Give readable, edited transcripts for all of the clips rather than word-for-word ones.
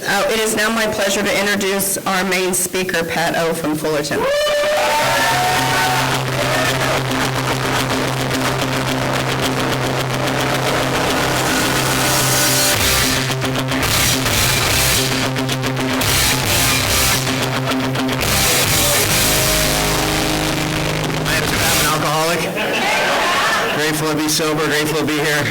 It is now my pleasure to introduce our main speaker, Patt O from Fullerton. I'm an alcoholic. Grateful to be sober, grateful to be here.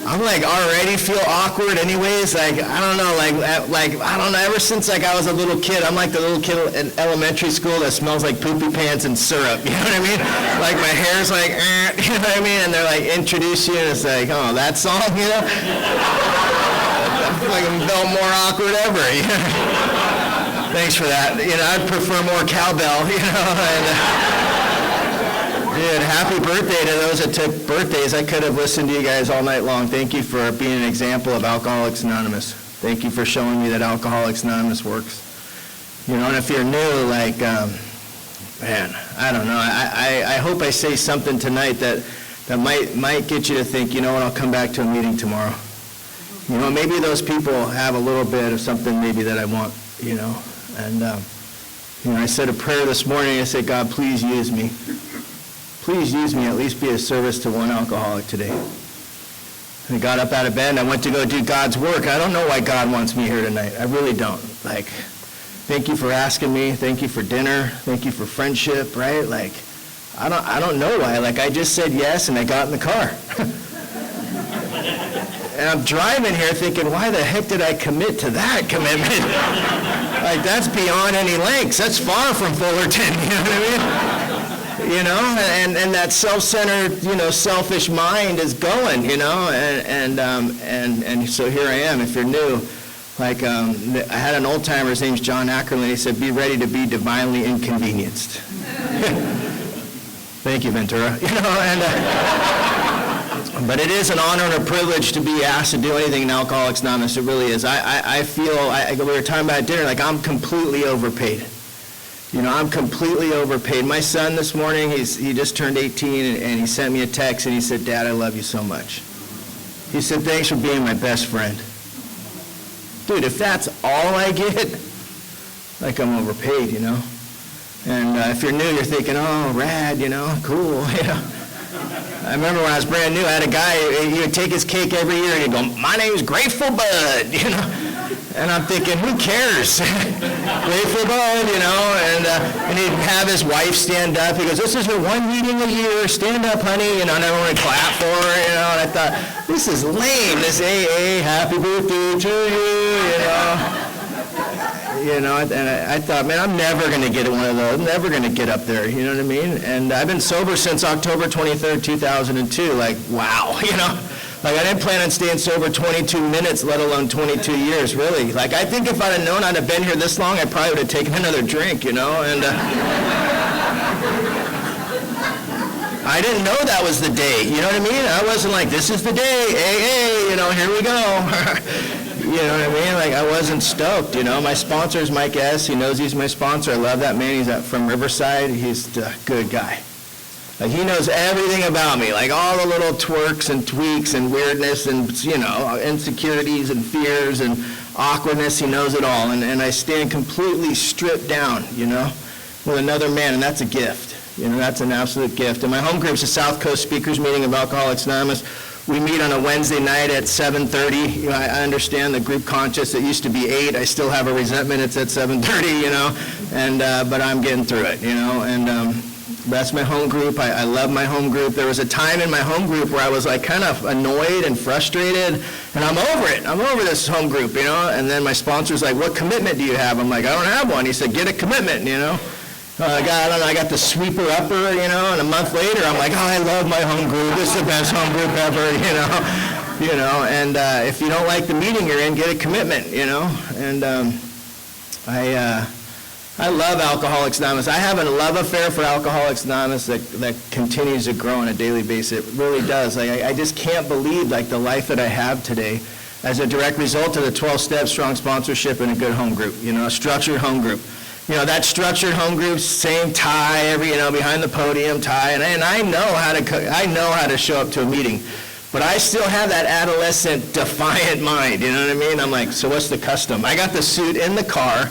I'm already feel awkward anyways, I don't know, I don't know, ever since I was a little kid, I'm like the little kid in elementary school that smells like poopy pants and syrup, you know what I mean? My hair's you know what I mean? And they're introduce you and it's oh, that song, you know? I'm no more awkward ever, you know? Thanks for that. I'd prefer more cowbell, you know, Dude, happy birthday to those that took birthdays. I could have listened to you guys all night long. Thank you for being an example of Alcoholics Anonymous. Thank you for showing me that Alcoholics Anonymous works. And if you're new, man, I don't know. I hope I say something tonight that might get you to think, you know what, I'll come back to a meeting tomorrow. Maybe those people have a little bit of something maybe that I want, And, I said a prayer this morning. I said, God, please use me. Please use me, at least be a service to one alcoholic today. I got up out of bed and I went to go do God's work. I don't know why God wants me here tonight. I really don't. Thank you for asking me. Thank you for dinner. Thank you for friendship, right? I don't know why. I just said yes and I got in the car. And I'm driving here thinking, why the heck did I commit to that commitment? That's beyond any lengths. That's far from Fullerton, you know what I mean? And that self-centered, selfish mind is going, and so here I am. If you're new, I had an old-timer, his name's John Ackerman, he said, be ready to be divinely inconvenienced. Thank you, Ventura. But it is an honor and a privilege to be asked to do anything in Alcoholics Anonymous. It really is. I feel, we were talking about dinner, I'm completely overpaid. I'm completely overpaid. My son this morning, he just turned 18, and he sent me a text, and he said, Dad, I love you so much. He said, thanks for being my best friend. Dude, if that's all I get, I'm overpaid, And if you're new, you're thinking, oh, rad, cool, I remember when I was brand new, I had a guy, he would take his cake every year, and he'd go, my name's Grateful Bud, And I'm thinking, who cares? Grateful Bud, and he'd have his wife stand up. He goes, this is your one meeting a year. Stand up, honey. And everyone would clap for her, And I thought, this is lame. This AA, happy birthday to you, And I thought, man, I'm never going to get one of those. I'm never going to get up there, you know what I mean? And I've been sober since October 23rd, 2002. Wow, I didn't plan on staying sober 22 minutes, let alone 22 years, really. I think if I'd have known I'd have been here this long, I probably would have taken another drink, And I didn't know that was the day, you know what I mean? I wasn't this is the day, hey, here we go. You know what I mean? I wasn't stoked, My sponsor is Mike S. He knows he's my sponsor. I love that man. He's from Riverside. He's a good guy. He knows everything about me, all the little twerks and tweaks and weirdness and, insecurities and fears and awkwardness. He knows it all. And I stand completely stripped down, with another man, and that's a gift. That's an absolute gift. And my home group's a South Coast Speakers Meeting of Alcoholics Anonymous. We meet on a Wednesday night at 7:30. I understand the group conscious. It used to be 8. I still have a resentment. It's at 7:30, but I'm getting through it, and that's my home group. I love my home group. There was a time in my home group where I was kind of annoyed and frustrated, and I'm over it. I'm over this home group, And then my sponsor's like, what commitment do you have? I'm like, I don't have one. He said, get a commitment, I got the sweeper upper, and a month later I'm like, oh, I love my home group. This is the best home group ever, And if you don't like the meeting you're in, get a commitment, And I love Alcoholics Anonymous. I have a love affair for Alcoholics Anonymous that continues to grow on a daily basis. It really does. I just can't believe the life that I have today as a direct result of the 12-step strong sponsorship and a good home group, a structured home group. That structured home group, same tie, behind the podium tie, and I know how to show up to a meeting. But I still have that adolescent, defiant mind, you know what I mean? I'm like, so what's the custom? I got the suit in the car,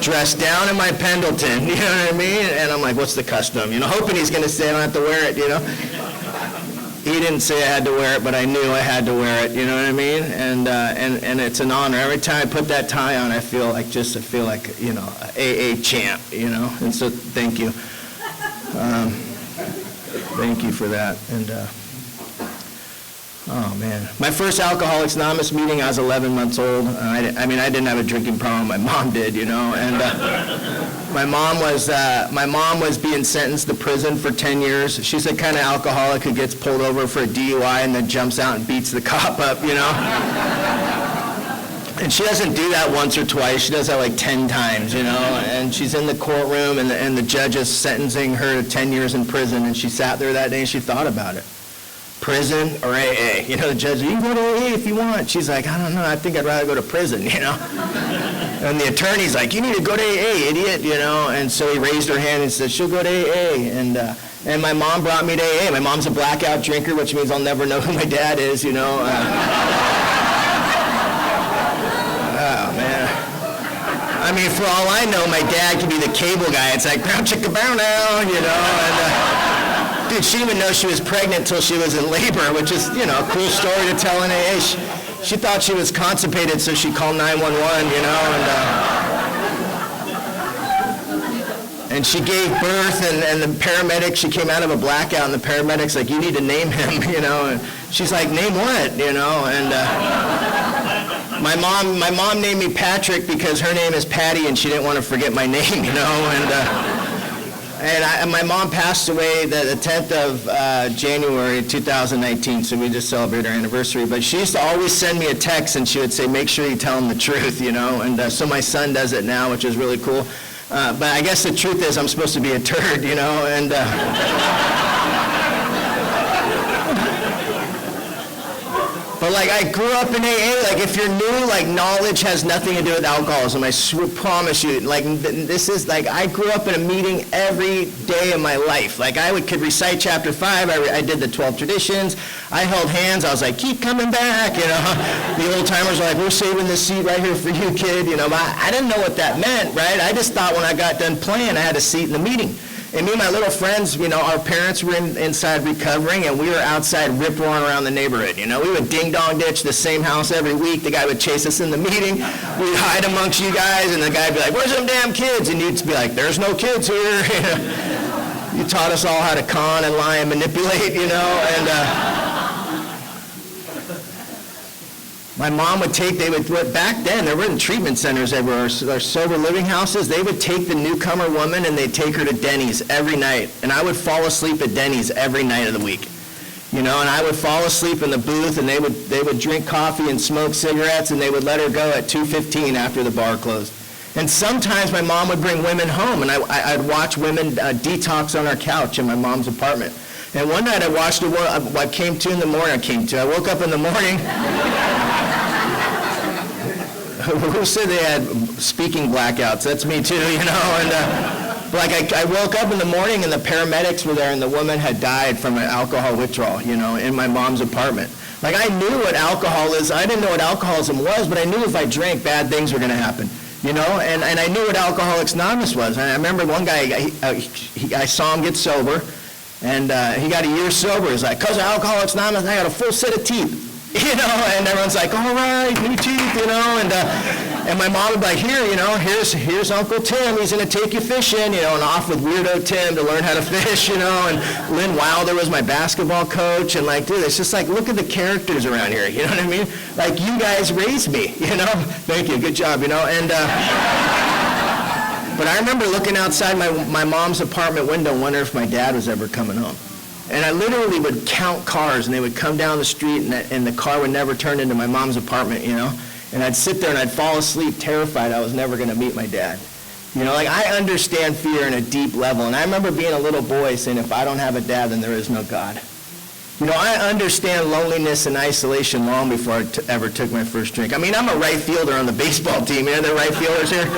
dressed down in my Pendleton, you know what I mean? And I'm like, what's the custom? You know, hoping he's going to say I don't have to wear it, you know? He didn't say I had to wear it, but I knew I had to wear it, you know what I mean? And it's an honor. Every time I put that tie on, I feel like, you know, AA champ, you know? And so thank you. Thank you for that. And, oh, man. My first Alcoholics Anonymous meeting, I was 11 months old. I didn't have a drinking problem. My mom did, you know. And my mom was being sentenced to prison for 10 years. She's the kind of alcoholic who gets pulled over for a DUI and then jumps out and beats the cop up, you know. And she doesn't do that once or twice. She does that like 10 times, you know. And she's in the courtroom, and the judge is sentencing her to 10 years in prison. And she sat there that day and she thought about it. Prison or AA? You know, the judge, you can go to AA if you want. She's like, I don't know, I think I'd rather go to prison, you know? And the attorney's like, you need to go to AA, idiot, you know? And so he raised her hand and said, she'll go to AA. And my mom brought me to AA. My mom's a blackout drinker, which means I'll never know who my dad is, you know? Oh, man. I mean, for all I know, my dad could be the cable guy. It's like, brown chicka brown now, you know? Dude, she didn't even know she was pregnant until she was in labor, which is, you know, a cool story to tell in AA. She thought she was constipated, so she called 911, you know, and she gave birth, and the paramedic, she came out of a blackout, and the paramedic's like, you need to name him, you know, and she's like, name what, you know, and my mom named me Patrick because her name is Patty, and she didn't want to forget my name, you know, and my mom passed away the 10th of January 2019, so we just celebrated our anniversary. But she used to always send me a text, and she would say, make sure you tell them the truth, you know. And so my son does it now, which is really cool. But I guess the truth is I'm supposed to be a turd, you know. And but like I grew up in AA, like if you're new, like knowledge has nothing to do with alcoholism. I promise you, like this is like I grew up in a meeting every day of my life. Like I could recite chapter 5. I did the 12 traditions. I held hands. I was like, keep coming back, you know. The old timers were like, we're saving this seat right here for you, kid. You know, but I didn't know what that meant, right? I just thought when I got done playing, I had a seat in the meeting. And me and my little friends, you know, our parents were inside recovering, and we were outside rip-roaring around the neighborhood, you know. We would ding-dong ditch the same house every week. The guy would chase us in the meeting. We'd hide amongst you guys, and the guy would be like, where's them damn kids? And you'd be like, there's no kids here. You taught us all how to con and lie and manipulate, you know, and my mom would back then, there weren't treatment centers everywhere, or sober living houses. They would take the newcomer woman and they'd take her to Denny's every night. And I would fall asleep at Denny's every night of the week. You know, and I would fall asleep in the booth, and they would drink coffee and smoke cigarettes, and they would let her go at 2:15 after the bar closed. And sometimes my mom would bring women home, and I'd watch women detox on our couch in my mom's apartment. And one night I watched I woke up in the morning. Who said they had speaking blackouts? That's me too, you know. And I woke up in the morning and the paramedics were there, and the woman had died from an alcohol withdrawal, you know, in my mom's apartment. Like I knew what alcohol is. I didn't know what alcoholism was, but I knew if I drank, bad things were going to happen, you know. And I knew what Alcoholics Anonymous was. And I remember one guy, I saw him get sober, and he got a year sober. He's like, because of Alcoholics Anonymous, I got a full set of teeth. You know, and everyone's like, all right, new teeth, you know, and my mom would be like, here, you know, here's Uncle Tim, he's going to take you fishing, you know, and off with Weirdo Tim to learn how to fish, you know, and Lynn Wilder was my basketball coach, and like, dude, it's just like, look at the characters around here, you know what I mean? Like, you guys raised me, you know? Thank you, good job, you know, and, but I remember looking outside my mom's apartment window, wondering if my dad was ever coming home. And I literally would count cars, and they would come down the street, and the car would never turn into my mom's apartment, you know? And I'd sit there, and I'd fall asleep terrified I was never going to meet my dad. You know, like, I understand fear on a deep level. And I remember being a little boy saying, if I don't have a dad, then there is no God. You know, I understand loneliness and isolation long before I ever took my first drink. I mean, I'm a right fielder on the baseball team. You know the right fielders here?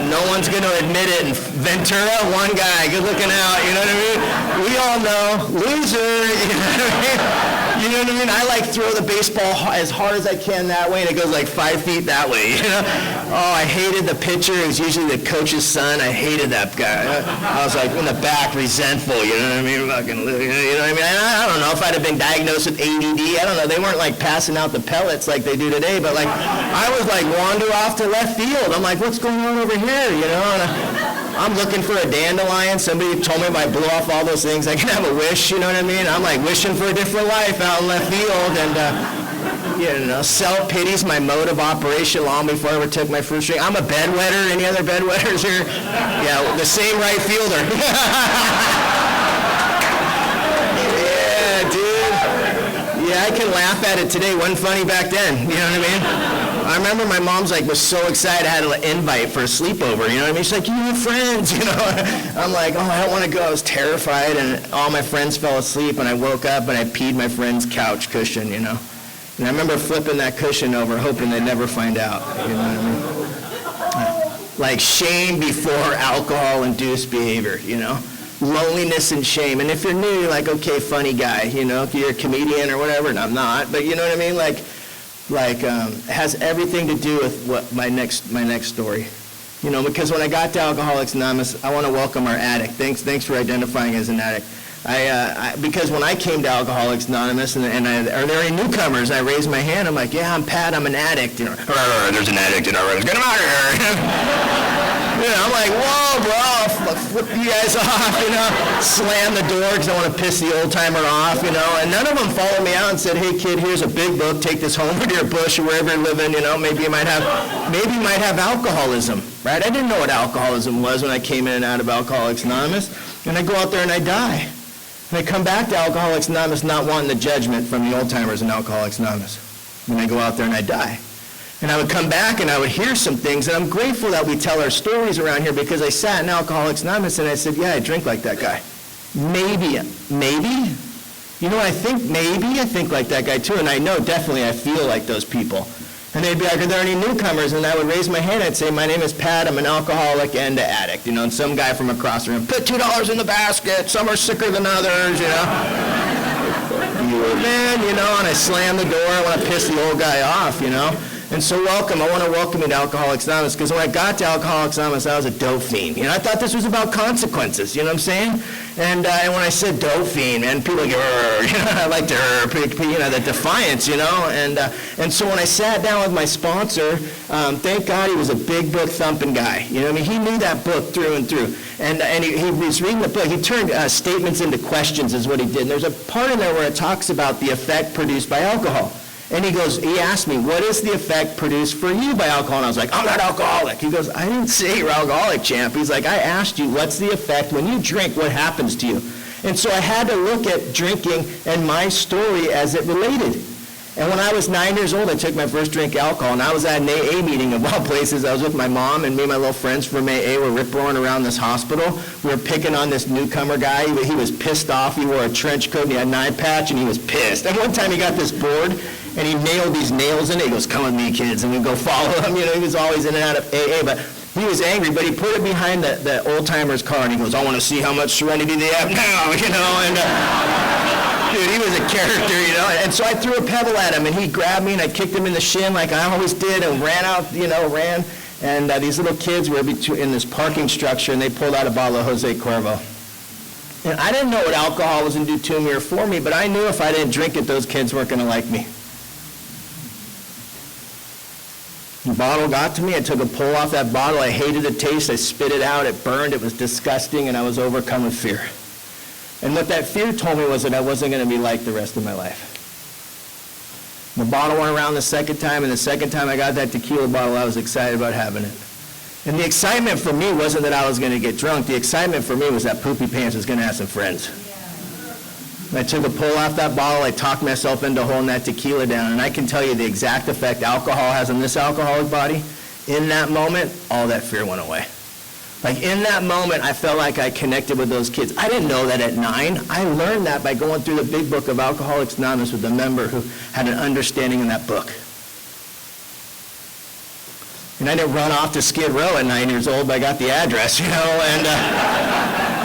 No one's going to admit it. In Ventura, one guy, good looking out, you know what I mean? We all know, loser, you know what I mean? You know what I mean? I like throw the baseball as hard as I can that way, and it goes like 5 feet that way, you know? Oh, I hated the pitcher. It was usually the coach's son. I hated that guy. I was like in the back, resentful, you know what I mean? Fucking, you know what I mean? I don't know if I'd have been diagnosed with ADD. I don't know. They weren't like passing out the pellets like they do today, but like I was like wander off to left field. I'm like, what's going on over here, you know? And I'm looking for a dandelion. Somebody told me if I blew off all those things, I can have a wish, you know what I mean? I'm like wishing for a different life out in left field, and you know, self-pity's my mode of operation long before I ever took my first drink. I'm a bedwetter. Any other bedwetters here? Yeah, the same right fielder. Yeah, dude. Yeah, I can laugh at it today. Wasn't funny back then, you know what I mean? I remember my mom's like was so excited I had an invite for a sleepover, you know what I mean? She's like, you have friends, you know? I'm like, oh, I don't want to go. I was terrified, and all my friends fell asleep, and I woke up and I peed my friend's couch cushion, you know? And I remember flipping that cushion over, hoping they'd never find out, you know what I mean? Like shame before alcohol-induced behavior, you know? Loneliness and shame. And if you're new, you're like, okay, funny guy, you know? If you're a comedian or whatever, and I'm not, but you know what I mean? Like has everything to do with what my next story. You know, because when I got to Alcoholics Anonymous, I want to welcome our addict. Thanks for identifying as an addict. Because when I came to Alcoholics Anonymous, are there any newcomers? I raised my hand. I'm like, yeah, I'm Pat. I'm an addict. You know, there's an addict in our room. Get him out of here. You know, I'm like, whoa, bro, I'll flip you guys off, you know, slam the door because I want to piss the old timer off, you know, and none of them followed me out and said, hey, kid, here's a big book, take this home to your bush or wherever you're living, you know, maybe you might have alcoholism, right? I didn't know what alcoholism was when I came in and out of Alcoholics Anonymous, and I go out there and I die. And I come back to Alcoholics Anonymous not wanting the judgment from the old timers in Alcoholics Anonymous. And I go out there and I die. And I would come back and I would hear some things, and I'm grateful that we tell our stories around here because I sat in Alcoholics Anonymous and I said, yeah, I drink like that guy. Maybe? You know what I think? Maybe I think like that guy too, and I know definitely I feel like those people. And they'd be like, are there any newcomers? And I would raise my hand and I'd say, my name is Pat, I'm an alcoholic and an addict. You know, and some guy from across the room, put $2 in the basket, some are sicker than others, you know. Man, you know, and I slam the door, I want to piss the old guy off, you know. And so I want to welcome you to Alcoholics Anonymous, because when I got to Alcoholics Anonymous, I was a dope fiend. You know, I thought this was about consequences, you know what I'm saying? And when I said dope fiend, man, people like, you know, I like to, you know, the defiance, you know? And so when I sat down with my sponsor, thank God he was a big book thumping guy. You know what I mean? He knew that book through and through. And he was reading the book. He turned statements into questions is what he did. And there's a part in there where it talks about the effect produced by alcohol. And he asked me, what is the effect produced for you by alcohol? And I was like, I'm not alcoholic. He goes, I didn't say you're alcoholic, champ. He's like, I asked you, what's the effect when you drink, what happens to you? And so I had to look at drinking and my story as it related. And when I was 9 years old, I took my first drink of alcohol, and I was at an AA meeting of all places. I was with my mom, and me and my little friends from AA were rip-roaring around this hospital. We were picking on this newcomer guy. He was pissed off. He wore a trench coat, and he had an eye patch, and he was pissed. And one time he got this board, and he nailed these nails in it. He goes, come with me, kids, and we go follow him. You know, he was always in and out of AA, but he was angry, but he put it behind the old-timer's car, and he goes, I want to see how much serenity they have now, you know, and... Dude, he was a character, you know, and so I threw a pebble at him, and he grabbed me, and I kicked him in the shin like I always did, and ran out, you know, and these little kids were in this parking structure, and they pulled out a bottle of Jose Cuervo. And I didn't know what alcohol was going to do to me or for me, but I knew if I didn't drink it, those kids weren't going to like me. The bottle got to me. I took a pull off that bottle. I hated the taste. I spit it out. It burned. It was disgusting, and I was overcome with fear. And what that fear told me was that I wasn't going to be like the rest of my life. The bottle went around the second time, and the second time I got that tequila bottle, I was excited about having it. And the excitement for me wasn't that I was going to get drunk. The excitement for me was that Poopy Pants was going to have some friends. And I took a pull off that bottle. I talked myself into holding that tequila down, and I can tell you the exact effect alcohol has on this alcoholic body. In that moment, all that fear went away. Like in that moment, I felt like I connected with those kids. I didn't know that at 9. I learned that by going through the big book of Alcoholics Anonymous with a member who had an understanding in that book. And I didn't run off to Skid Row at 9 years old, but I got the address, and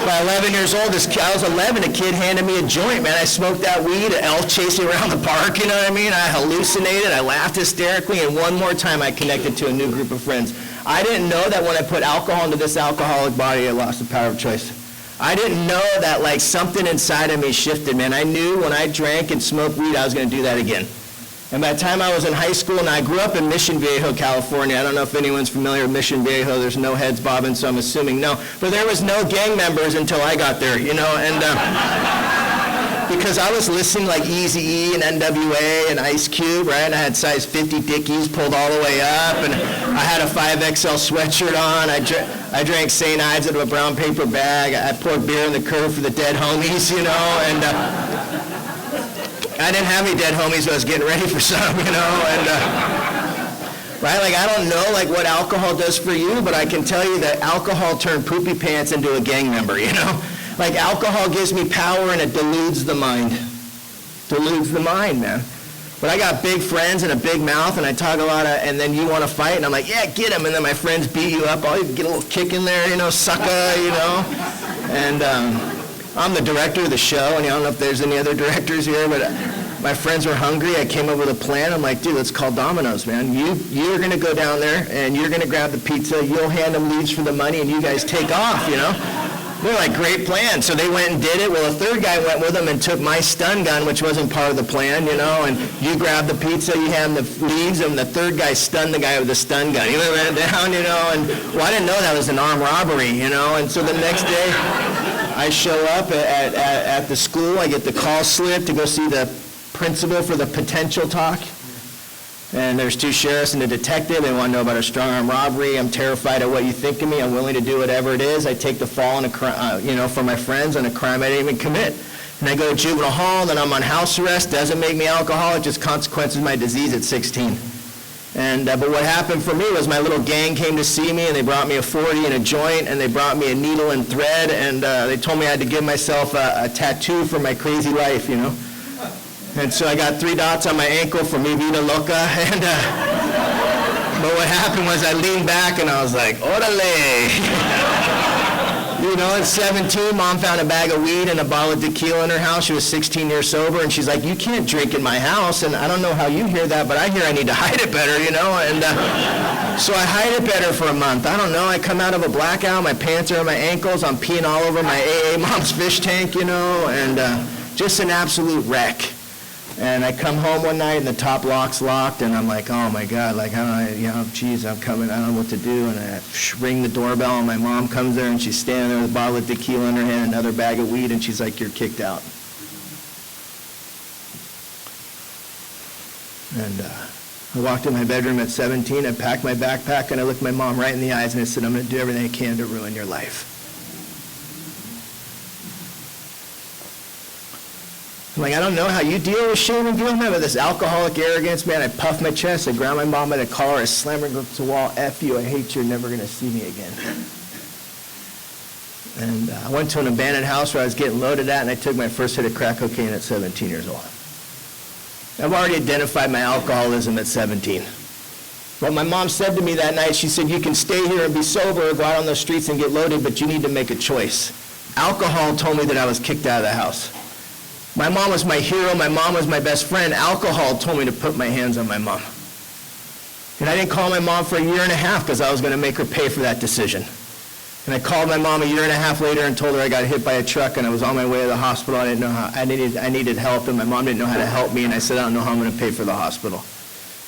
by 11 years old, I was 11, a kid handed me a joint, man. I smoked that weed, an elf chasing around the park, you know what I mean? I hallucinated, I laughed hysterically, and one more time I connected to a new group of friends. I didn't know that when I put alcohol into this alcoholic body, I lost the power of choice. I didn't know that, like, something inside of me shifted, man. I knew when I drank and smoked weed, I was going to do that again. And by the time I was in high school, and I grew up in Mission Viejo, California. I don't know if anyone's familiar with Mission Viejo. There's no heads bobbing, so I'm assuming no. But there was no gang members until I got there, and because I was listening like Eazy-E and NWA and Ice Cube, right? And I had size 50 Dickies pulled all the way up, and I had a 5XL sweatshirt on. I drank St. Ides out of a brown paper bag. I poured beer in the curb for the dead homies, and I didn't have any dead homies, but I was getting ready for some, and right? Like, I don't know, like, what alcohol does for you, but I can tell you that alcohol turned poopy pants into a gang member, Like, alcohol gives me power, and it deludes the mind. Deludes the mind, man. But I got big friends and a big mouth, and I talk a lot and then you want to fight, and I'm like, yeah, get him, and then my friends beat you up. Oh, you get a little kick in there, sucker, And I'm the director of the show, and I don't know if there's any other directors here, but my friends were hungry. I came up with a plan. I'm like, dude, let's call Domino's, man. You're going to go down there, and you're going to grab the pizza. You'll hand them leaves for the money, and you guys take off, They're like, great plan. So they went and did it. Well, a third guy went with them and took my stun gun, which wasn't part of the plan, and you grab the pizza, you hand the leaves, and the third guy stunned the guy with the stun gun. He went down, and well, I didn't know that was an armed robbery, and so the next day, I show up at the school. I get the call slip to go see the principal for the potential talk. And there's two sheriffs and a detective. They want to know about a strong arm robbery. I'm terrified of what you think of me. I'm willing to do whatever it is. I take the fall on for my friends on a crime I didn't even commit. And I go to juvenile hall, then I'm on house arrest. Doesn't make me alcoholic, just consequences of my disease at 16. And but what happened for me was my little gang came to see me, and they brought me a 40 and a joint, and they brought me a needle and thread, and they told me I had to give myself a tattoo for my crazy life, And so I got 3 dots on my ankle for mi vida loca, and but what happened was I leaned back and I was like, orale. At 17, Mom found a bag of weed and a bottle of tequila in her house. She was 16 years sober, and she's like, you can't drink in my house. And I don't know how you hear that, but I hear I need to hide it better, And so I hide it better for a month. I don't know. I come out of a blackout. My pants are on my ankles. I'm peeing all over my AA mom's fish tank, and just an absolute wreck. And I come home one night and the top lock's locked, and I'm like, oh my God, like, geez, I'm coming, I don't know what to do. And I ring the doorbell, and my mom comes there, and she's standing there with a bottle of tequila in her hand, another bag of weed, and she's like, you're kicked out. And I walked in my bedroom at 17, I packed my backpack, and I looked my mom right in the eyes, and I said, I'm going to do everything I can to ruin your life. I'm like, I don't know how you deal with shame and guilt, man, but this alcoholic arrogance, man. I puffed my chest, I grabbed my mom by the collar, I slammed her against the wall. F you, I hate you, you're never going to see me again. And I went to an abandoned house where I was getting loaded at, and I took my first hit of crack cocaine at 17 years old. I've already identified my alcoholism at 17. What my mom said to me that night, she said, you can stay here and be sober or go out on the streets and get loaded, but you need to make a choice. Alcohol told me that I was kicked out of the house. My mom was my hero. My mom was my best friend. Alcohol told me to put my hands on my mom. And I didn't call my mom for a year and a half because I was going to make her pay for that decision. And I called my mom a year and a half later and told her I got hit by a truck and I was on my way to the hospital. I didn't know how. I needed help, and my mom didn't know how to help me. And I said, I don't know how I'm going to pay for the hospital.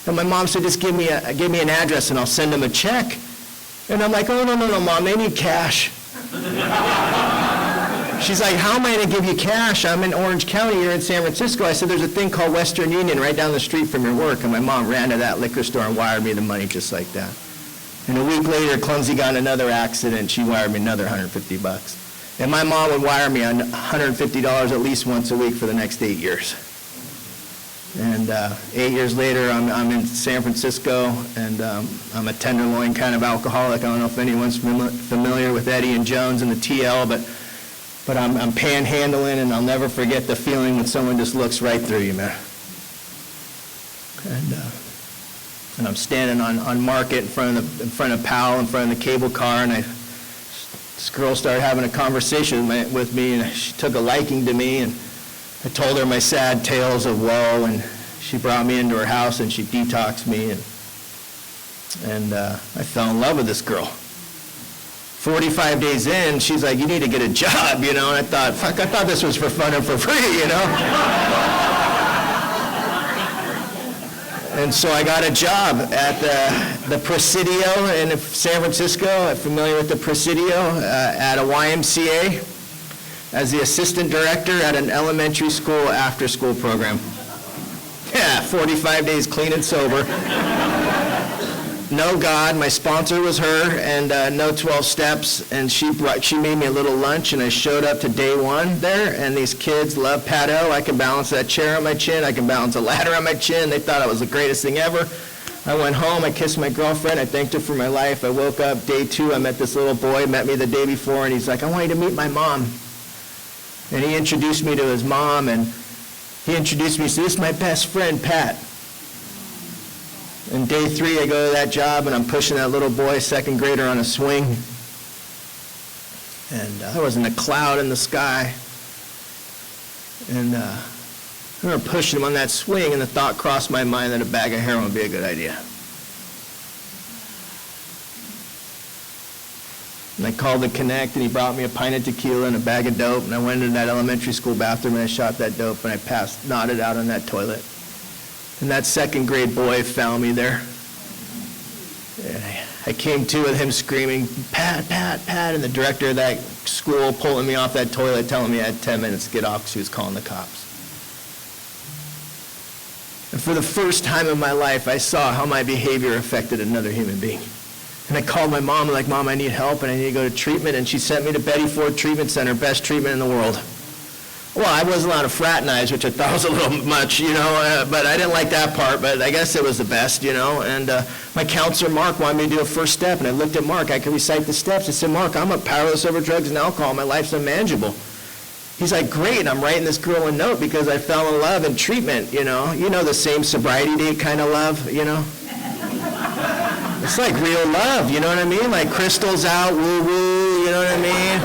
And my mom said, just give me an address and I'll send them a check. And I'm like, oh, no, Mom, they need cash. She's like, how am I going to give you cash? I'm in Orange County, you're in San Francisco. I said, there's a thing called Western Union right down the street from your work. And my mom ran to that liquor store and wired me the money just like that. And a week later, Clumsy got in another accident. She wired me another $150. And my mom would wire me $150 at least once a week for the next 8 years. And 8 years later, I'm in San Francisco, and I'm a tenderloin kind of alcoholic. I don't know if anyone's familiar with Eddie and Jones and the TL, but I'm panhandling, and I'll never forget the feeling when someone just looks right through you, man. And And I'm standing on Market in front of Powell, in front of the cable car, and this girl started having a conversation with me, and she took a liking to me, and I told her my sad tales of woe, and she brought me into her house, and she detoxed me, and I fell in love with this girl. 45 days in, she's like, you need to get a job, and I thought, fuck, I thought this was for fun and for free, And so I got a job at the Presidio in San Francisco. I'm familiar with the Presidio, at a YMCA as the assistant director at an elementary school after-school program. Yeah, 45 days clean and sober. No God, my sponsor was her, and no 12 steps, and she made me a little lunch, and I showed up to day one there, and these kids love Patt O. I can balance that chair on my chin, I can balance a ladder on my chin. They thought I was the greatest thing ever. I went home, I kissed my girlfriend, I thanked her for my life. I woke up day 2, I met this little boy, met me the day before, and he's like, I want you to meet my mom. And he introduced me to his mom, and he introduced me, he said, this is my best friend, Pat. And day 3, I go to that job, and I'm pushing that little boy, second grader, on a swing. And there wasn't a cloud in the sky. And I remember pushing him on that swing, and the thought crossed my mind that a bag of heroin would be a good idea. And I called the Connect, and he brought me a pint of tequila and a bag of dope, and I went into that elementary school bathroom, and I shot that dope, and I nodded out on that toilet. And that second grade boy found me there. And I came to with him screaming, Pat, Pat, Pat, and the director of that school pulling me off that toilet, telling me I had 10 minutes to get off because he was calling the cops. And for the first time in my life, I saw how my behavior affected another human being. And I called my mom, like, Mom, I need help, and I need to go to treatment, and she sent me to Betty Ford Treatment Center, best treatment in the world. Well, I wasn't allowed to fraternize, which I thought was a little much, but I didn't like that part, but I guess it was the best, and my counselor, Mark, wanted me to do a first step, and I looked at Mark. I could recite the steps. I said, Mark, I'm powerless over drugs and alcohol. My life's unmanageable. He's like, great, and I'm writing this girl a note because I fell in love in treatment, the same sobriety date kind of love, It's like real love, you know what I mean? Like crystals out, woo-woo, you know what I mean?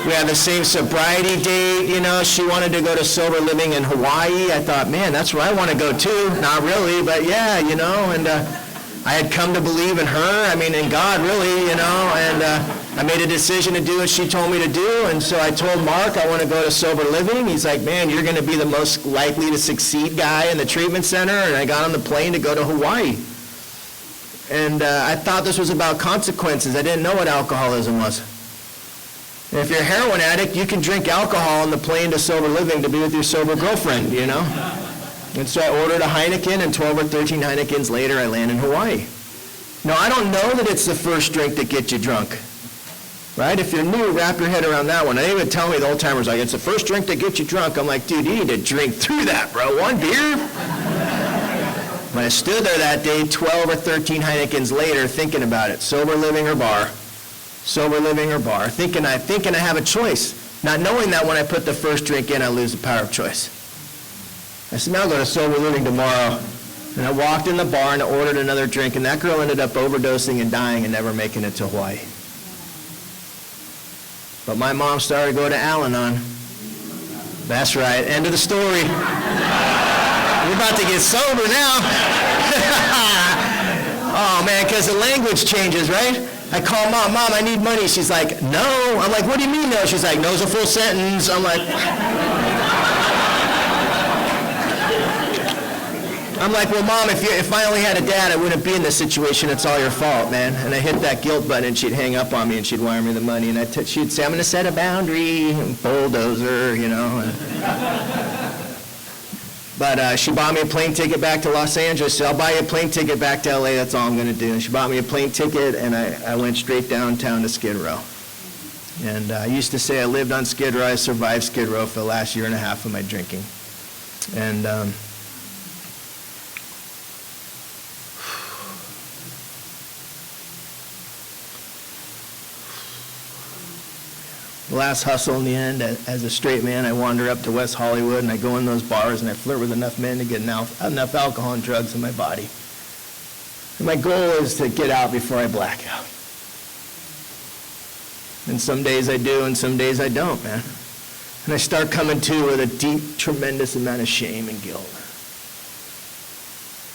We had the same sobriety date, She wanted to go to sober living in Hawaii. I thought, man, that's where I want to go too. Not really, but yeah, and I had come to believe in her, in God really, and I made a decision to do what she told me to do, and so I told Mark I want to go to sober living. He's like, man, you're going to be the most likely to succeed guy in the treatment center, and I got on the plane to go to Hawaii. And I thought this was about consequences. I didn't know what alcoholism was. And if you're a heroin addict, you can drink alcohol on the plane to sober living to be with your sober girlfriend, And so I ordered a Heineken, and 12 or 13 Heinekens later, I land in Hawaii. Now, I don't know that it's the first drink that gets you drunk, right? If you're new, wrap your head around that one. They would tell me, the old timers, like, it's the first drink that gets you drunk. I'm like, dude, you need to drink through that, bro. One beer? When I stood there that day, 12 or 13 Heinekens later, thinking about it, sober living or bar, sober living or bar, thinking I have a choice, not knowing that when I put the first drink in, I lose the power of choice. I said, now I'll go to sober living tomorrow. And I walked in the bar and I ordered another drink, and that girl ended up overdosing and dying and never making it to Hawaii. But my mom started to go to Al-Anon. That's right, end of the story. We're about to get sober now. Oh, man, because the language changes, right? I call Mom, I need money. She's like, no. I'm like, what do you mean no? She's like, no's a full sentence. I'm like, well, Mom, if I only had a dad, I wouldn't be in this situation. It's all your fault, man. And I hit that guilt button, and she'd hang up on me, and she'd wire me the money. And she'd say, I'm going to set a boundary, bulldozer, But she bought me a plane ticket back to Los Angeles. So I'll buy you a plane ticket back to LA. That's all I'm going to do. And she bought me a plane ticket, and I went straight downtown to Skid Row. And I used to say I lived on Skid Row. I survived Skid Row for the last year and a half of my drinking. And the last hustle in the end, as a straight man, I wander up to West Hollywood, and I go in those bars, and I flirt with enough men to get enough alcohol and drugs in my body. And my goal is to get out before I black out. And some days I do, and some days I don't, man. And I start coming to with a deep, tremendous amount of shame and guilt.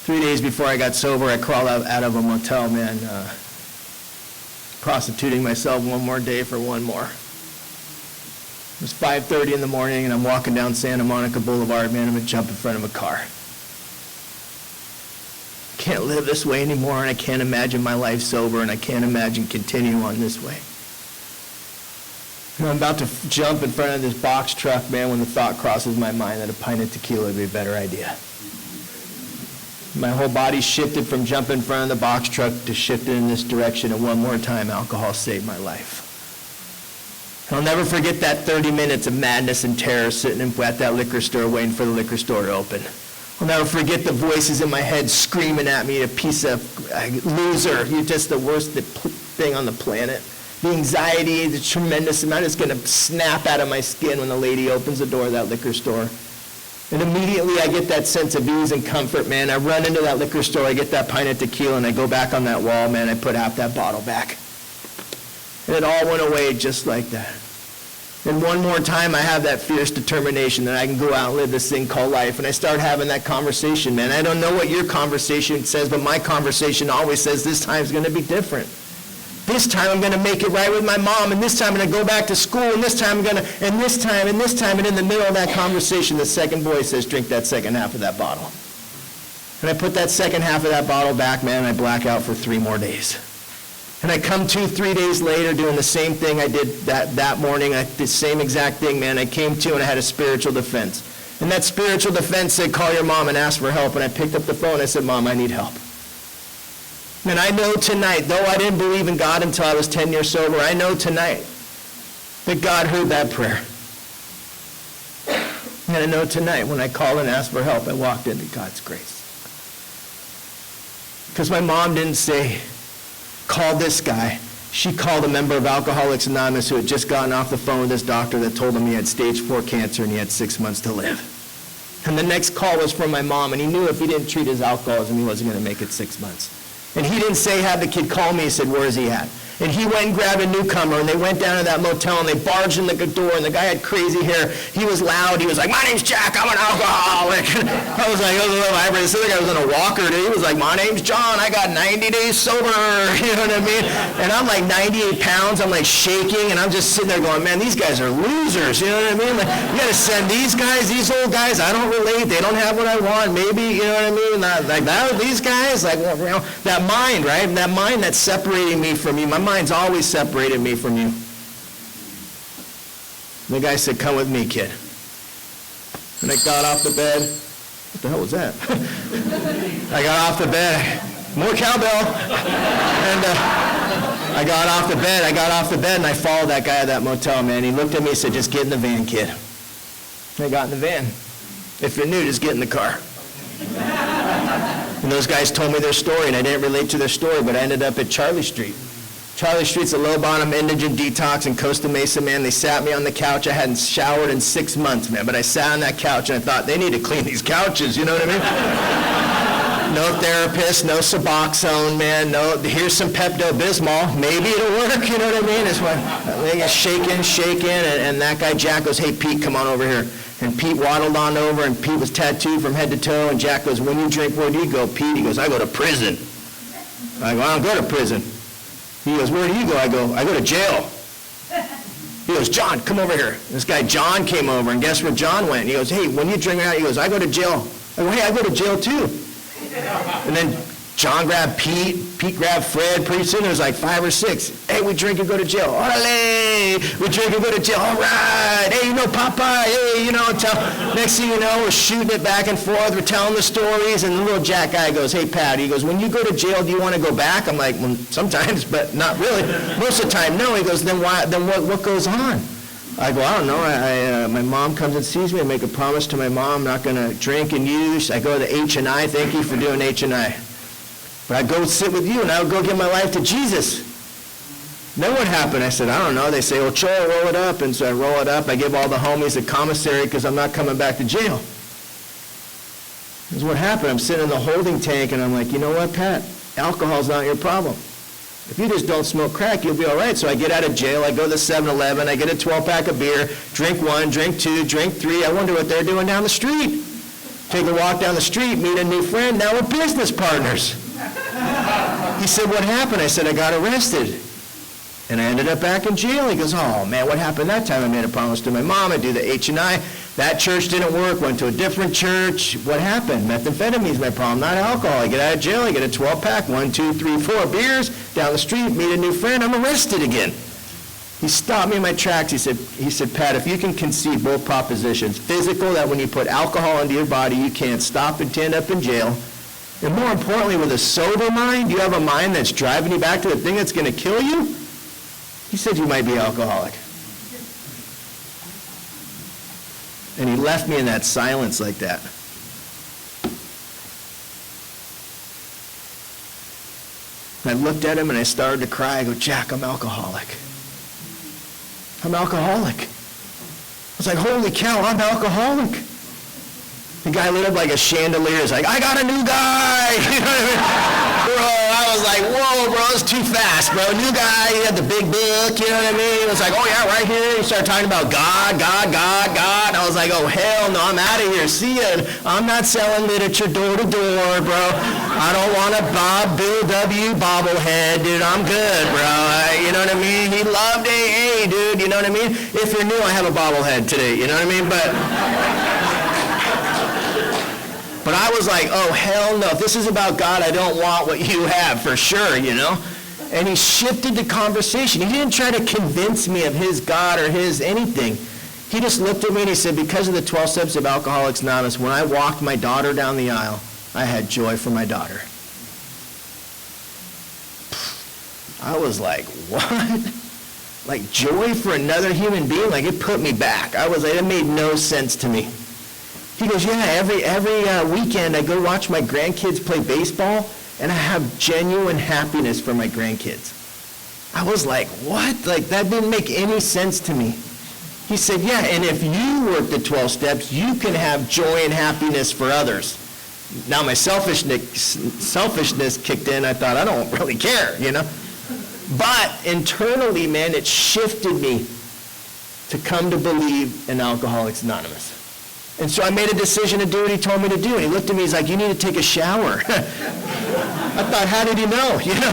3 days before I got sober, I crawled out of a motel, man, prostituting myself one more day for one more. It was 5:30 in the morning, and I'm walking down Santa Monica Boulevard, man. I'm going to jump in front of a car. I can't live this way anymore, and I can't imagine my life sober, and I can't imagine continuing on this way. And I'm about to jump in front of this box truck, man, when the thought crosses my mind that a pint of tequila would be a better idea. My whole body shifted from jumping in front of the box truck to shifting in this direction, and one more time, alcohol saved my life. I'll never forget that 30 minutes of madness and terror sitting at that liquor store waiting for the liquor store to open. I'll never forget the voices in my head screaming at me, a piece of loser, you're just the worst thing on the planet. The anxiety, the tremendous amount is going to snap out of my skin when the lady opens the door of that liquor store. And immediately I get that sense of ease and comfort, man. I run into that liquor store, I get that pint of tequila, and I go back on that wall, man. I put half that bottle back. And it all went away just like that. And one more time, I have that fierce determination that I can go out and live this thing called life. And I start having that conversation, man. I don't know what your conversation says, but my conversation always says this time's going to be different. This time I'm going to make it right with my mom, and this time I'm going to go back to school, and this time I'm going to, and this time, and in the middle of that conversation, the second voice says, drink that second half of that bottle. And I put that second half of that bottle back, man, and I black out for 3 more days. And I come to 3 days later doing the same thing I did that morning, the same exact thing, man. I came to and I had a spiritual defense. And that spiritual defense said, call your mom and ask for help. And I picked up the phone and I said, Mom, I need help. And I know tonight, though I didn't believe in God until I was 10 years sober, I know tonight that God heard that prayer. And I know tonight when I called and asked for help, I walked into God's grace. Because my mom didn't say, call this guy. She called a member of Alcoholics Anonymous who had just gotten off the phone with this doctor that told him he had stage 4 cancer and he had 6 months to live. And the next call was from my mom, and he knew if he didn't treat his alcoholism, he wasn't going to make it 6 months. And he didn't say, have the kid call me. He said, where is he at? And he went and grabbed a newcomer, and they went down to that motel, and they barged in the door, and the guy had crazy hair. He was loud. He was like, my name's Jack. I'm an alcoholic. I was like, oh, this other guy was on a walker. Dude. He was like, my name's John. I got 90 days sober. You know what I mean? And I'm like 98 pounds. I'm like shaking, and I'm just sitting there going, man, these guys are losers. You know what I mean? Like, you got to send these guys, these old guys. I don't relate. They don't have what I want. Maybe, you know what I mean? Like that, these guys, like, well, you know, that mind, right? That mind that's separating me from you. My mind's always separated me from you. The guy said, come with me, kid. And I got off the bed. What the hell was that? I got off the bed. More cowbell. And I got off the bed, and I followed that guy at that motel, man. He looked at me and said, just get in the van, kid. And I got in the van. If you're new, just get in the car. And those guys told me their story, and I didn't relate to their story, but I ended up at Charlie Street. Charlie Street's a low-bottom indigent detox in Costa Mesa, man. They sat me on the couch. I hadn't showered in 6 months, man, but I sat on that couch, and I thought, they need to clean these couches, you know what I mean? No therapist, no Suboxone, man, here's some Pepto-Bismol. Maybe it'll work, you know what I mean? It's what, shaking, and that guy, Jack, goes, hey, Pete, come on over here. And Pete waddled on over, and Pete was tattooed from head to toe, and Jack goes, when you drink, where do you go, Pete? He goes, I go to prison. I go, I don't go to prison. He goes, where do you go? I go to jail. He goes, John, come over here. This guy, John, came over, and guess where John went? He goes, hey, when you drink out, he goes, I go to jail. I go, hey, I go to jail too. And then John grabbed Pete grabbed Fred. Pretty soon there was like 5 or 6. Hey, we drink and go to jail. Orale! We drink and go to jail. All right. Hey, you know, Papa. Hey, you know, next thing you know, we're shooting it back and forth. We're telling the stories, and the little Jack guy goes, hey, Pat. He goes, when you go to jail, do you want to go back? I'm like, well, sometimes, but not really. Most of the time, no. He goes, then why? Then what goes on? I go, I don't know. My mom comes and sees me. I make a promise to my mom, I'm not going to drink and use. I go to the H&I. Thank you for doing H&I. But I go sit with you, and I would go give my life to Jesus. Then what happened? I said, I don't know. They say, well, Troy, roll it up. And so I roll it up. I give all the homies a commissary because I'm not coming back to jail. This is what happened. I'm sitting in the holding tank, and I'm like, you know what, Pat? alcohol's not your problem. If you just don't smoke crack, you'll be all right. So I get out of jail, I go to the 7-Eleven, I get a 12-pack of beer, drink 1, drink 2, drink 3. I wonder what they're doing down the street. Take a walk down the street, meet a new friend, now we're business partners. He said, what happened? I said, I got arrested. And I ended up back in jail. He goes, oh man, what happened that time? I made a promise to my mom, I do the H&I. That church didn't work, went to a different church. What happened? Methamphetamine's my problem, not alcohol. I get out of jail, I get a 12-pack, 1, 2, 3, 4 beers, down the street, meet a new friend, I'm arrested again. He stopped me in my tracks. He said, Pat, if you can concede both propositions, physical, that when you put alcohol into your body, you can't stop and end up in jail, and more importantly, with a sober mind, you have a mind that's driving you back to the thing that's going to kill you, he said you might be alcoholic. And he left me in that silence like that. And I looked at him and I started to cry. I go, Jack, I'm alcoholic. I'm alcoholic. I was like, holy cow, I'm alcoholic. The guy lit up like a chandelier. He's like, I got a new guy. You know what I mean? Bro, I was like, whoa, bro, it's too fast, bro. New guy, he had the big book, you know what I mean? It was like, oh yeah, right here. He started talking about God, God, God, God. I was like, oh hell no, I'm out of here. See ya. I'm not selling literature door to door, bro. I don't want a Bill W. bobblehead, dude. I'm good, bro. You know what I mean? He loved AA, dude. You know what I mean? If you're new, I have a bobblehead today. You know what I mean? But I was like, oh, hell no. If this is about God, I don't want what you have, for sure, you know? And he shifted the conversation. He didn't try to convince me of his God or his anything. He just looked at me and he said, because of the 12 steps of Alcoholics Anonymous, when I walked my daughter down the aisle, I had joy for my daughter. I was like, what? Like joy for another human being? Like it put me back. I was like, it made no sense to me. He goes, yeah, every weekend I go watch my grandkids play baseball, and I have genuine happiness for my grandkids. I was like, what? Like, that didn't make any sense to me. He said, yeah, and if you work the 12 steps, you can have joy and happiness for others. Now my selfishness kicked in. I thought, I don't really care, you know? But internally, man, it shifted me to come to believe in Alcoholics Anonymous. And so I made a decision to do what he told me to do. And he looked at me, he's like, you need to take a shower. I thought, how did he know, you know?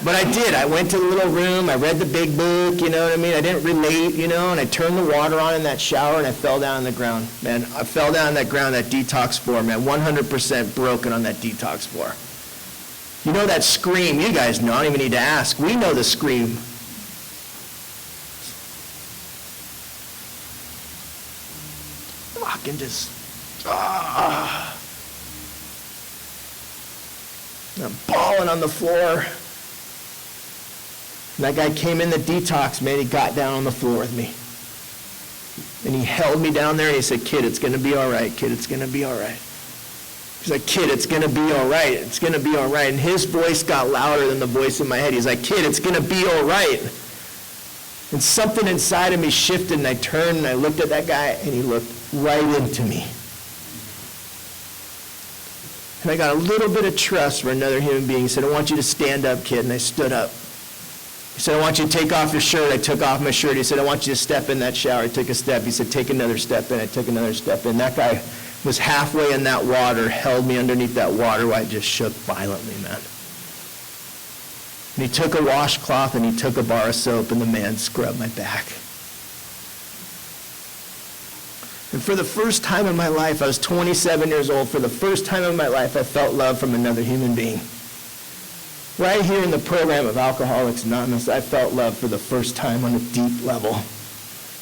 But I did. I went to the little room, I read the big book, you know what I mean? I didn't relate, you know, and I turned the water on in that shower and I fell down on the ground. Man, I fell down on that ground, that detox floor, man, 100% broken on that detox floor. You know that scream, you guys know, I don't even need to ask. We know the scream. And just, I'm bawling on the floor. And that guy came in the detox, man. He got down on the floor with me. And he held me down there and he said, kid, it's going to be all right. Kid, it's going to be all right. He's like, kid, it's going to be all right. It's going to be all right. And his voice got louder than the voice in my head. He's like, kid, it's going to be all right. And something inside of me shifted, and I turned and I looked at that guy, and he looked right into me. And I got a little bit of trust for another human being. He said, I want you to stand up, kid. And I stood up. He said, I want you to take off your shirt. I took off my shirt. He said, I want you to step in that shower. I took a step. He said, take another step in. I took another step in. That guy was halfway in that water, held me underneath that water while I just shook violently, man. And he took a washcloth and he took a bar of soap, and the man scrubbed my back. And for the first time in my life, I was 27 years old, for the first time in my life, I felt love from another human being. Right here in the program of Alcoholics Anonymous, I felt love for the first time on a deep level.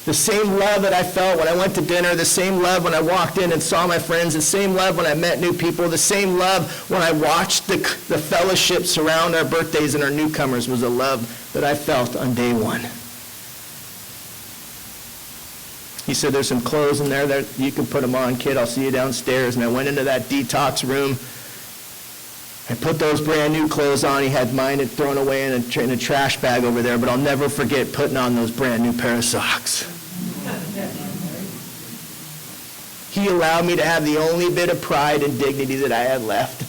The same love that I felt when I went to dinner, the same love when I walked in and saw my friends, the same love when I met new people, the same love when I watched the fellowship surround our birthdays and our newcomers was a love that I felt on day one. He said, there's some clothes in there that you can put them on, kid. I'll see you downstairs. And I went into that detox room. I put those brand new clothes on. He had mine thrown away in a trash bag over there, but I'll never forget putting on those brand new pair of socks. He allowed me to have the only bit of pride and dignity that I had left.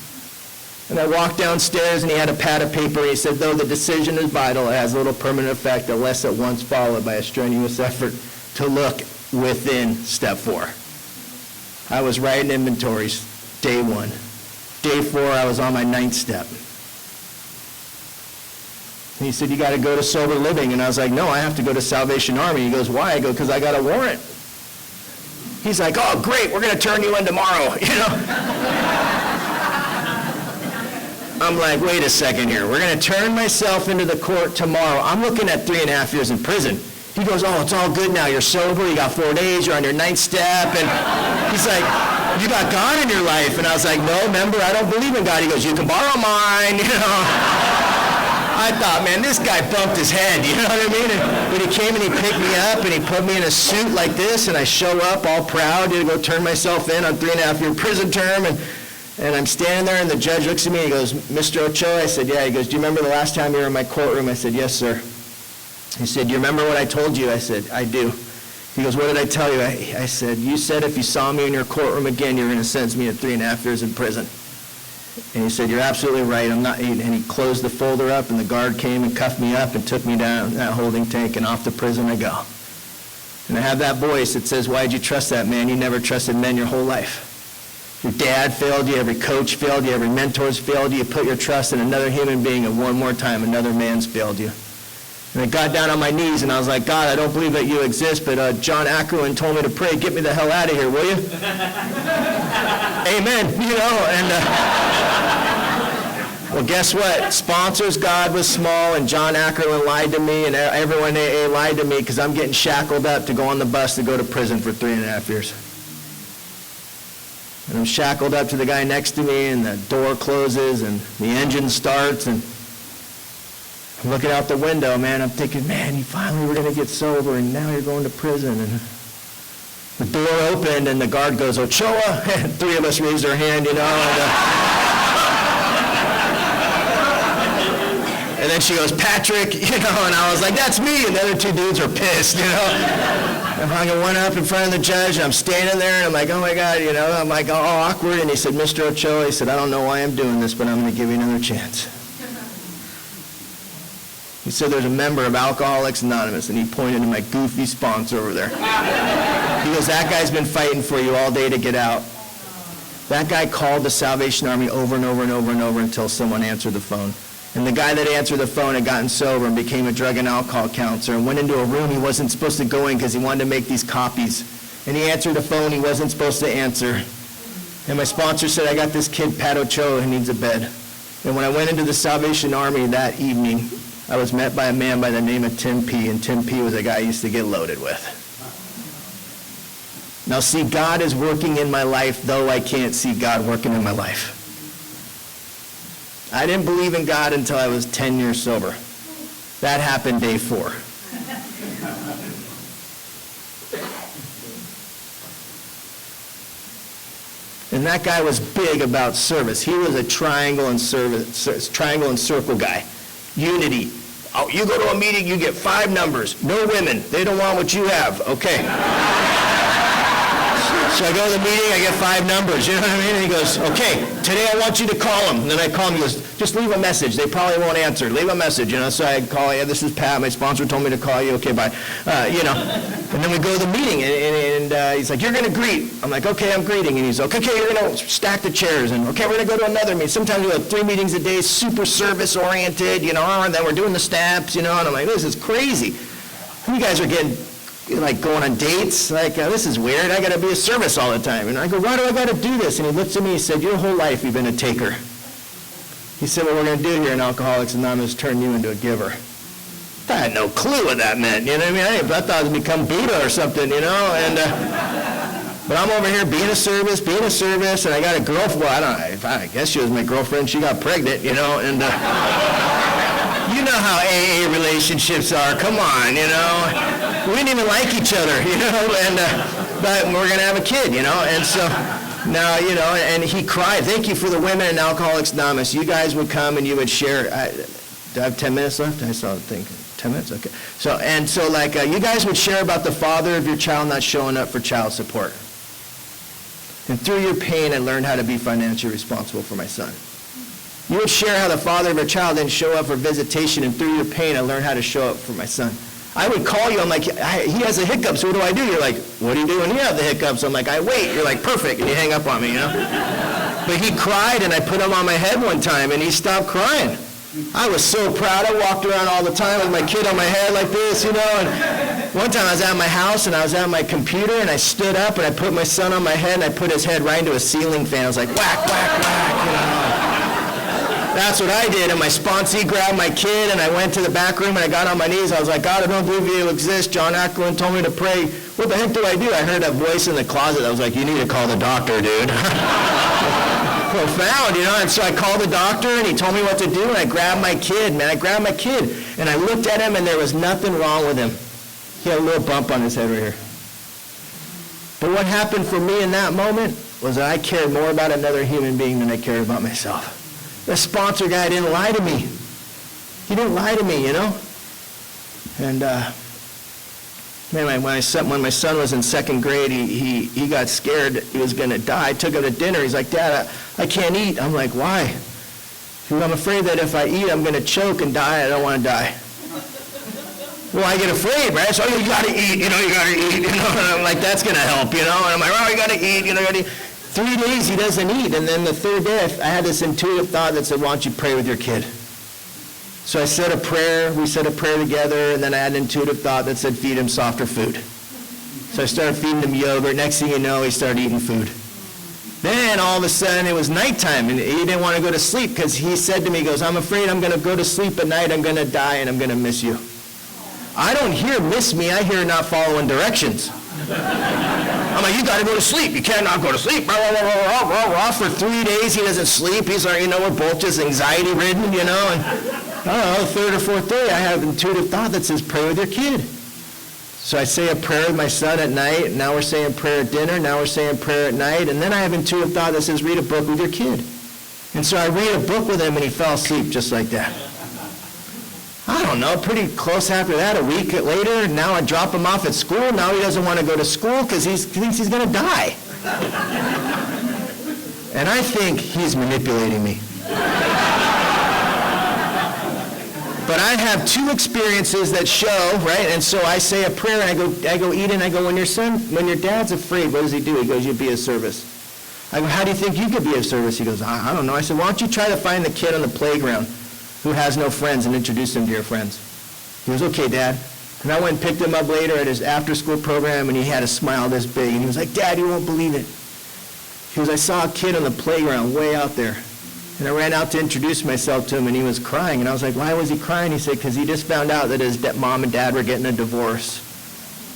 And I walked downstairs, and he had a pad of paper. He said, though the decision is vital, it has little permanent effect unless at once followed by a strenuous effort to look within step 4. I was writing inventories day 1. Day 4, I was on my 9th step. And he said, you got to go to sober living. And I was like, no, I have to go to Salvation Army. He goes, why? I go, because I got a warrant. He's like, oh, great, we're going to turn you in tomorrow, I'm like, wait a second here. We're going to turn myself into the court tomorrow. I'm looking at 3.5 years in prison. He goes, oh, it's all good now. You're sober. You got 4 days. You're on your 9th step. And he's like, you got God in your life. And I was like, no, remember, I don't believe in God. He goes, you can borrow mine, I thought, man, this guy bumped his head, you know what I mean? But he came and he picked me up and he put me in a suit like this, and I show up all proud to go turn myself in on 3.5-year prison term, and I'm standing there, and the judge looks at me and he goes, Mr. Ochoa? I said, yeah. He goes, do you remember the last time you were in my courtroom? I said, yes, sir. He said, do you remember what I told you? I said, I do. He goes, what did I tell you? I said, you said if you saw me in your courtroom again, you were going to sentence me to 3.5 years in prison. And he said, you're absolutely right. I'm not. And he closed the folder up, and the guard came and cuffed me up and took me down that holding tank, and off to prison I go. And I have that voice that says, why'd you trust that man? You never trusted men your whole life. Your dad failed you, every coach failed you, every mentor's failed you. You put your trust in another human being, and one more time, another man's failed you. And I got down on my knees, and I was like, God, I don't believe that you exist, but John Ackerman told me to pray, get me the hell out of here, will you? Amen. Well, guess what? Sponsors, God was small, and John Ackerman lied to me, and everyone in AA lied to me because I'm getting shackled up to go on the bus to go to prison for 3.5 years. And I'm shackled up to the guy next to me, and the door closes, and the engine starts, and I'm looking out the window, man. I'm thinking, man, you finally were going to get sober, and now you're going to prison. And the door opened, and the guard goes, Ochoa, and 3 of us raised our hand, and then she goes, Patrick, and I was like, that's me, and the other 2 dudes are pissed, I went up in front of the judge, and I'm standing there, and I'm like, oh my God, I'm like, all awkward, and he said, Mr. Ochoa, he said, I don't know why I'm doing this, but I'm going to give you another chance. He said, there's a member of Alcoholics Anonymous, and he pointed to my goofy sponsor over there. He goes, that guy's been fighting for you all day to get out. That guy called the Salvation Army over and over and over and over until someone answered the phone. And the guy that answered the phone had gotten sober and became a drug and alcohol counselor and went into a room he wasn't supposed to go in because he wanted to make these copies. And he answered the phone he wasn't supposed to answer. And my sponsor said, I got this kid, Patt O who needs a bed. And when I went into the Salvation Army that evening, I was met by a man by the name of Tim P., and Tim P. was a guy I used to get loaded with. Now, see, God is working in my life, though I can't see God working in my life. I didn't believe in God until I was 10 years sober. That happened day 4. And that guy was big about service. He was a triangle and circle guy. Unity. Oh, you go to a meeting, you get 5 numbers. No women. They don't want what you have. Okay. So I go to the meeting, I get 5 numbers, you know what I mean? And he goes, okay, today I want you to call them. And then I call him, he goes, just leave a message. They probably won't answer. Leave a message, So I call, yeah, this is Pat. My sponsor told me to call you. Okay, bye. And then we go to the meeting, and he's like, you're going to greet. I'm like, okay, I'm greeting. And he's like, okay, you're going to stack the chairs. And okay, we're going to go to another meeting. Sometimes we have 3 meetings a day, super service-oriented, and then we're doing the steps, And I'm like, this is crazy. You guys are getting going on dates, this is weird, I got to be a service all the time. And I go, why do I got to do this? And he looks at me, he said, your whole life you've been a taker. He said, what we're going to do here in Alcoholics Anonymous is turn you into a giver. I had no clue what that meant, you know what I mean? I thought I was become Buddha or something, but I'm over here being a service, and I got a girlfriend, I guess she was my girlfriend, she got pregnant, and you know how AA relationships are, come on, We didn't even like each other, but we're going to have a kid, and so now, and he cried. Thank you for the women in Alcoholics Anonymous. You guys would come and you would share. Do I have 10 minutes left? I saw the thing. 10 minutes? Okay. So you guys would share about the father of your child not showing up for child support. And through your pain, I learned how to be financially responsible for my son. You would share how the father of a child didn't show up for visitation, and through your pain, I learned how to show up for my son. I would call you, I'm like, he has the hiccups, what do I do? You're like, what do you do when you have the hiccups? I'm like, I wait. You're like, perfect, and you hang up on me, you know? But he cried, and I put him on my head one time, and he stopped crying. I was so proud. I walked around all the time with my kid on my head like this, you know, and one time I was at my house, and I was at my computer, and I stood up, and I put my son on my head, and I put his head right into a ceiling fan. I was like, whack, whack, whack, you know? That's what I did, and my sponsee grabbed my kid, and I went to the back room, and I got on my knees. I was like, God, I don't believe you exist. John Ackerman told me to pray. What the heck do I do? I heard a voice in the closet that was like, you need to call the doctor, dude. Profound, you know, and so I called the doctor, and he told me what to do, and I grabbed my kid, man. I grabbed my kid, and I looked at him, and there was nothing wrong with him. He had a little bump on his head right here. But what happened for me in that moment was that I cared more about another human being than I cared about myself. The sponsor guy didn't lie to me. He didn't lie to me, you know? And, man, when my son was in second grade, he got scared he was going to die. I took him to dinner. He's like, Dad, I can't eat. I'm like, why? He goes, I'm afraid that if I eat, I'm going to choke and die. I don't want to die. Well, I get afraid, right? So, you got to eat, you know, you got to eat, you know? And I'm like, that's going to help, you know? And I'm like, oh, you got to eat, you know, you got to eat. 3 days he doesn't eat, and then the third day I had this intuitive thought that said, why don't you pray with your kid? So I said a prayer, we said a prayer together, and then I had an intuitive thought that said, feed him softer food. So I started feeding him yogurt. Next thing you know, he started eating food. Then all of a sudden it was nighttime, and he didn't want to go to sleep because he said to me, he goes, I'm afraid I'm going to go to sleep at night, I'm going to die, and I'm going to miss you. I don't hear miss me, I hear not following directions. I'm like, you got to go to sleep. You cannot go to sleep. For 3 days, he doesn't sleep. He's like, you know, we're both just anxiety-ridden, you know. And I don't know, the third or fourth day, I have an intuitive thought that says, pray with your kid. So I say a prayer with my son at night. Now we're saying prayer at dinner. Now we're saying prayer at night. And then I have an intuitive thought that says, read a book with your kid. And so I read a book with him, and he fell asleep just like that. I don't know, pretty close after that, a week later, now I drop him off at school. Now he doesn't want to go to school because he thinks he's going to die. And I think he's manipulating me. But I have 2 experiences that show, right? And so I say a prayer, and I go eat, and I go, when your dad's afraid, what does he do? He goes, you be of service. I go, how do you think you could be of service? He goes, I don't know. I said, why don't you try to find the kid on the playground who has no friends and introduce him to your friends? He goes, okay, Dad. And I went and picked him up later at his after-school program, and he had a smile this big. And he was like, Dad, you won't believe it. He goes, I saw a kid on the playground way out there. And I ran out to introduce myself to him, and he was crying. And I was like, why was he crying? He said, because he just found out that his mom and dad were getting a divorce.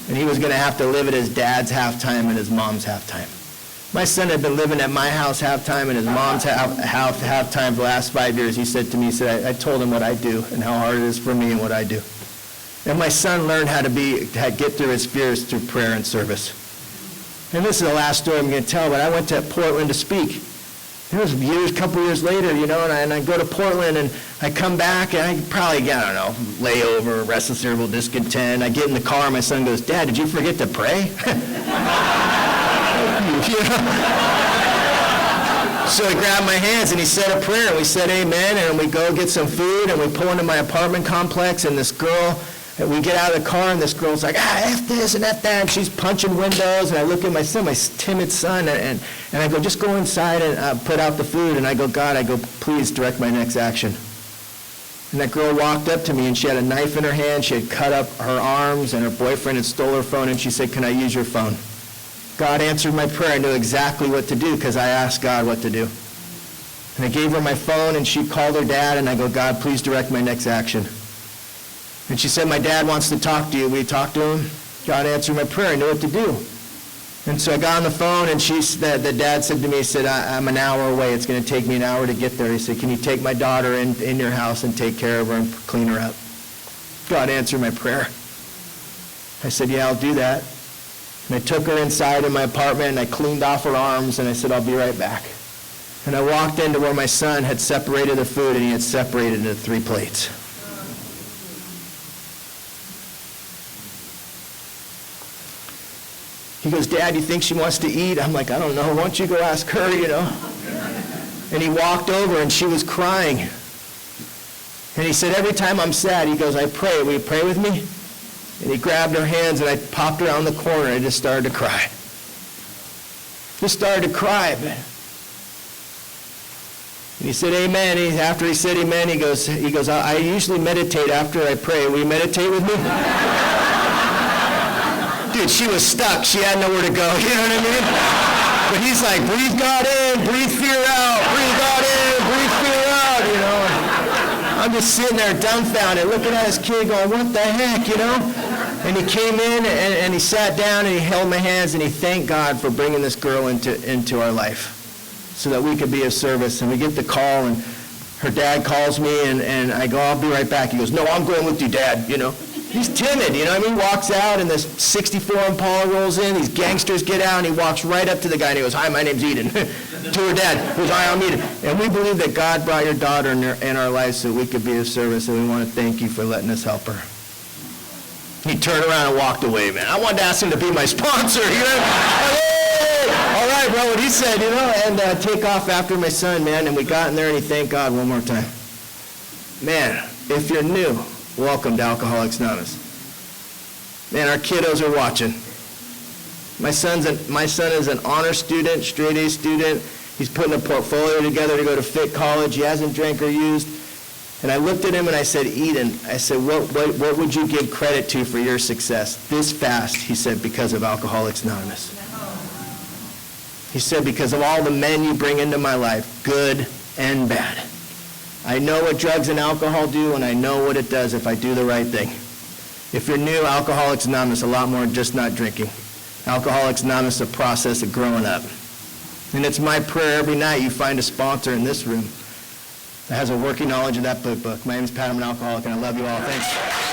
And he was going to have to live at his dad's half-time and his mom's half-time. My son had been living at my house half-time and his mom's half-time for the last 5 years. He said to me, I told him what I do and how hard it is for me and what I do. And my son learned how to get through his fears through prayer and service. And this is the last story I'm going to tell, but I went to Portland to speak. It was a couple years later, you know, and I go to Portland, and I come back, and I probably get, I don't know, layover, restless, irritable, discontent. I get in the car, and my son goes, Dad, did you forget to pray? You know? So he grabbed my hands, and he said a prayer, and we said amen, and we go get some food, and we pull into my apartment complex, and this girl, and we get out of the car, and this girl's like, F this and F that, and she's punching windows, and I look at my son, my timid son, and I go, just go inside and put out the food, and I go, God, please direct my next action. And that girl walked up to me, and she had a knife in her hand, she had cut up her arms, and her boyfriend had stole her phone, and she said, can I use your phone? God answered my prayer. I knew exactly what to do because I asked God what to do. And I gave her my phone, and she called her dad, and I go, God, please direct my next action. And she said, my dad wants to talk to you. We talked to him. God answered my prayer. I knew what to do. And so I got on the phone, and the dad said to me, he said, I'm an hour away. It's going to take me an hour to get there. He said, can you take my daughter in your house and take care of her and clean her up? God answered my prayer. I said, yeah, I'll do that. And I took her inside in my apartment, and I cleaned off her arms, and I said, I'll be right back. And I walked into where my son had separated the food, and he had separated it into 3 plates. He goes, Dad, you think she wants to eat? I'm like, I don't know. Why don't you go ask her, you know? And he walked over, and she was crying. And he said, every time I'm sad, he goes, I pray. Will you pray with me? And he grabbed her hands, and I popped around the corner, and I just started to cry. Just started to cry, man. And he said, amen. After he said amen, he goes, I usually meditate after I pray. Will you meditate with me? Dude, she was stuck. She had nowhere to go. You know what I mean? But he's like, breathe God in, breathe fear out. Breathe God in, breathe fear out, you know. I'm just sitting there dumbfounded, looking at his kid going, what the heck, you know? And he came in, and he sat down, and he held my hands, and he thanked God for bringing this girl into our life so that we could be of service. And we get the call, and her dad calls me, and I go, I'll be right back. He goes, no, I'm going with you, Dad, you know. He's timid, you know what I mean? Walks out, and this 64 Impala rolls in. These gangsters get out, and he walks right up to the guy, and he goes, hi, my name's Eden. To her dad, he goes, hi, I'm Eden. And we believe that God brought your daughter in our lives so we could be of service, and we want to thank you for letting us help her. He turned around and walked away, man. I wanted to ask him to be my sponsor, you know? Hey! All right, bro, what he said, you know, and take off after my son, man. And we got in there, and he thanked God one more time. Man, if you're new, welcome to Alcoholics Anonymous. Man, our kiddos are watching. My son is an honor student, straight A student. He's putting a portfolio together to go to Fit College. He hasn't drank or used. And I looked at him and I said, Eden, I said, what would you give credit to for your success this fast? He said, because of Alcoholics Anonymous. He said, because of all the men you bring into my life, good and bad. I know what drugs and alcohol do, and I know what it does if I do the right thing. If you're new, Alcoholics Anonymous, a lot more than just not drinking. Alcoholics Anonymous is a process of growing up. And it's my prayer every night you find a sponsor in this room that has a working knowledge of that book. My name is Pat, I'm an alcoholic, and I love you all. Thanks.